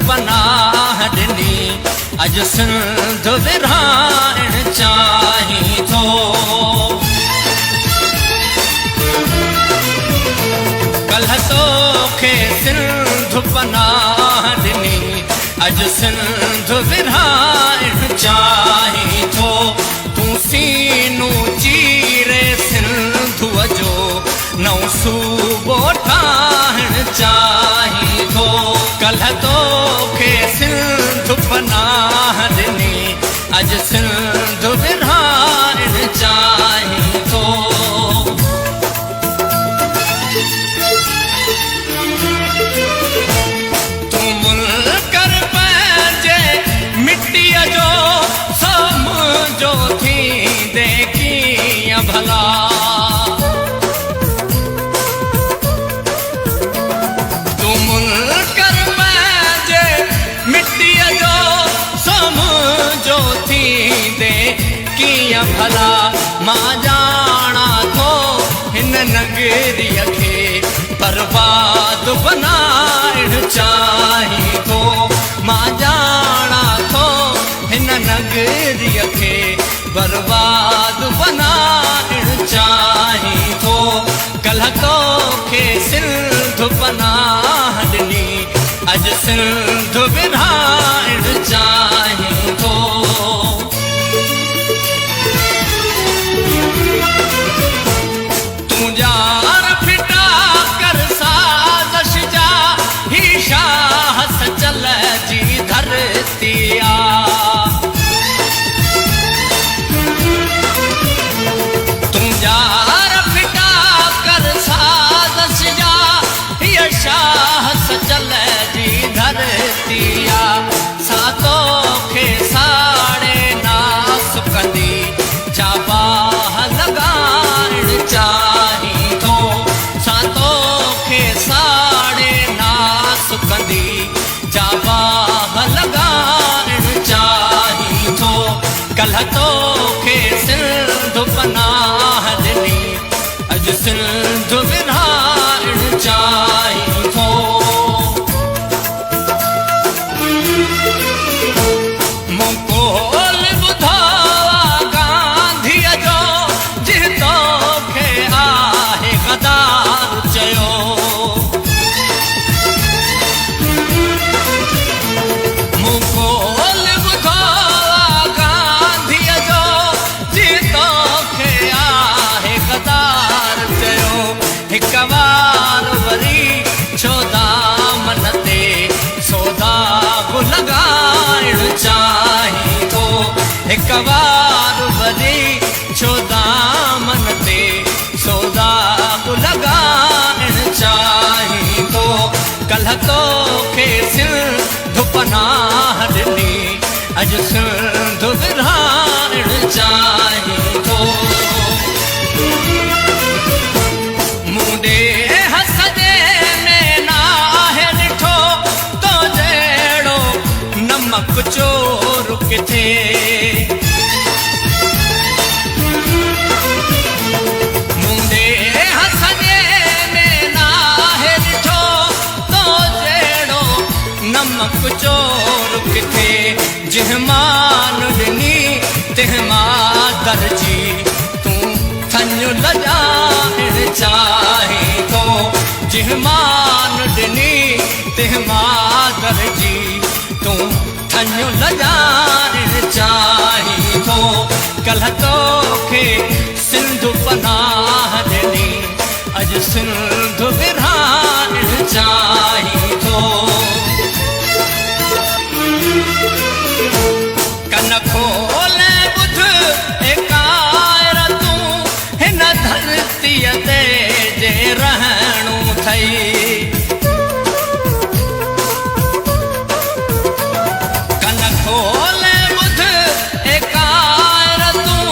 पनाह ॾिनी अॼु सिंध विरहाइण चाहीं थो। कल्ह तोखे सिंध पनाह ॾिनी अॼु सिंध विरहाइण चाहीं थो। तूं सीनू चीरे सिंधुअ जो नओं सूबो ठाहिण चाहीं थो। कल्ह तोखे सिंध पनाह ॾिनी अॼु सिंध विरहाइण चाहीं थो। तूं मुनकर पंहिंजे मिटीअ जो समझो थींदे कीअं भला। तूं मुनकर पंहिंजे मिटीअ जो समझो थींदे कीअं भला। मां ॼाणा थो हिन नगरीअ खे बर्बाद बनाइण चाहीं थो। मां ॼाणा थो हिन नगरीअ खे बर्बाद बनाइण चाहीं थो। कल्ह तोखे सिंध पनाह ॾिनी अॼु सिंध विरहाइण चाहीं थो। तूं जार फिटा कर साज़िश जा ही शाह सचल जी धरती आ। तूं जार फिटा कर साज़िश जा ही शाह सचल जी धरती आ। सातो खे साड़े नास कंदी चाबाह लगाइण चाहीं थो। सातो खे साड़े नास कंदी चाबाह लगाइण चाहीं थो। कल्ह तोखे सिंध पनाह ॾिनी अॼु सिंध विरहाइण चाहीं थो। मूं कोल ॿुधो गांधीअ जो जिह तोखे आहे गदार चयो। मूं कोल ॿुधो गांधीअ जो जिह तोखे आहे गदार चयो। हिकु बार वरी छो दामन ते सोदाग लगाइण चाहीं थो। हिकु बार वरी छो दामन ते सोदाग लगाइण चाहीं थो। कल्ह तोखे सिंध पनाह ॾिनी अॼु सिंध विरहाइण चाहीं थो। मुंडे हसदे में नाहे ॾिठो तो जहिड़ो नमक चोर किथे। मुंडे हसदे में नाहे ॾिठो तो जहिड़ो नमक चोर किथे। जिह मान ॾिनी तिह मां दर्जी तूं थञ लॼाइण चाहीं थो। जिह मान ॾिनी तिह मां दर्जी तूं थञ लॼाइण चाहीं थो। कल्ह तोखे सिंध पनाह ॾिनी अॼु सिंध विरहाइण चाहीं थो। कन खोले ॿुध ए कायर तूं हिन धरतीअ ते जे रहणो अथई। कन खोले ॿुध ए कायर तूं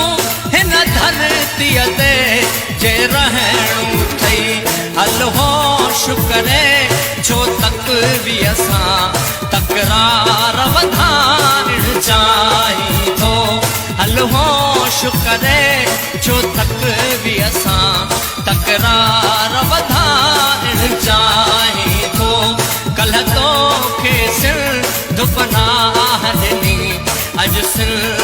हिन धरतीअ ते जे रहणो अथई। हल होश करे छो तकवीअ सां तकरार वधाइण चाहीं थो। हल होश करे छो तकवीअ सां तकरार वधाइण चाहीं थो। कल्ह तोखे सिर अॼु सिंध